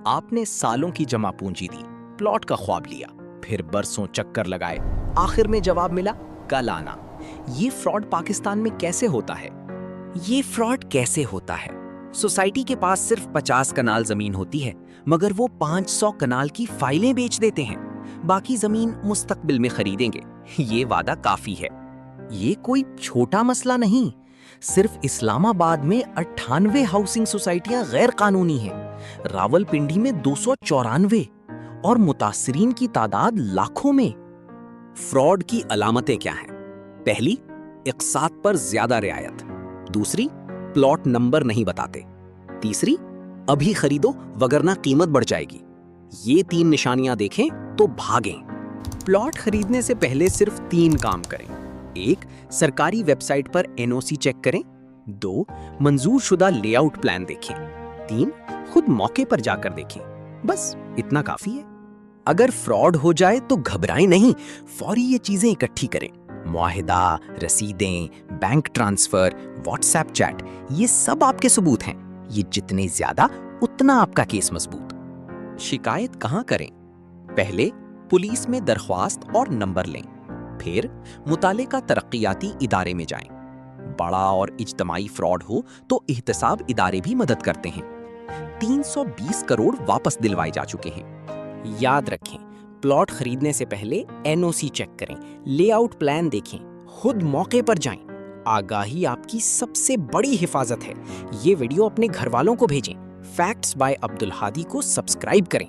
آپ نے سالوں کی جمع پونجی دی، پلاٹ کا خواب لیا، پھر برسوں چکر لگائے، آخر میں جواب ملا کل آنا۔ یہ فراڈ پاکستان میں کیسے ہوتا ہے؟ یہ فراڈ کیسے ہوتا ہے؟ سوسائٹی کے پاس صرف 50 کنال زمین ہوتی ہے، مگر وہ 500 کنال کی فائلیں بیچ دیتے ہیں۔ باقی زمین مستقبل میں خریدیں گے، یہ وعدہ کافی ہے۔ یہ کوئی چھوٹا مسئلہ نہیں، صرف اسلام آباد میں 98 ہاؤسنگ سوسائٹیاں غیر قانونی ہیں، راول پنڈی میں 294 اور متاثرین کی تعداد لاکھوں میں۔ فراڈ کی علامتیں کیا ہیں؟ پہلی، اقساط پر زیادہ رعایت۔ دوسری، پلاٹ نمبر نہیں بتاتے۔ تیسری، ابھی خریدو وگرنہ قیمت بڑھ جائے گی۔ یہ 3 نشانیاں دیکھیں تو بھاگیں۔ پلاٹ خریدنے سے پہلے صرف 3 کام کریں۔ 1. سرکاری ویب سائٹ پر NOC چیک کریں۔ 2. منظور شدہ لے آؤٹ پلان دیکھیں۔ 3. خود موقع پر جا کر دیکھیں۔ بس اتنا کافی ہے۔ اگر فراڈ ہو جائے تو گھبرائیں نہیں، فوری یہ چیزیں اکٹھی کریں۔ معاہدہ، رسیدیں، bank transfer, WhatsApp chat, یہ سب آپ کے ثبوت ہیں۔ یہ جتنے زیادہ اتنا آپ کا کیس مضبوط۔ شکایت کہاں کریں؟ پہلے پولیس میں درخواست اور نمبر لیں، پھر متعلقہ ترقیاتی ادارے میں جائیں۔ بڑا اور اجتماعی فراڈ ہو تو احتساب ادارے بھی مدد کرتے ہیں۔ 320 کروڑ واپس دلوائے جا چکے ہیں۔ یاد رکھیں، پلاٹ خریدنے سے پہلے NOC چیک کریں، لے آؤٹ پلان دیکھیں، خود موقع پر جائیں۔ آگاہی آپ کی سب سے بڑی حفاظت ہے۔ یہ ویڈیو اپنے گھر والوں کو بھیجیں۔ فیکٹس بائی عبدالہادی کو سبسکرائب کریں۔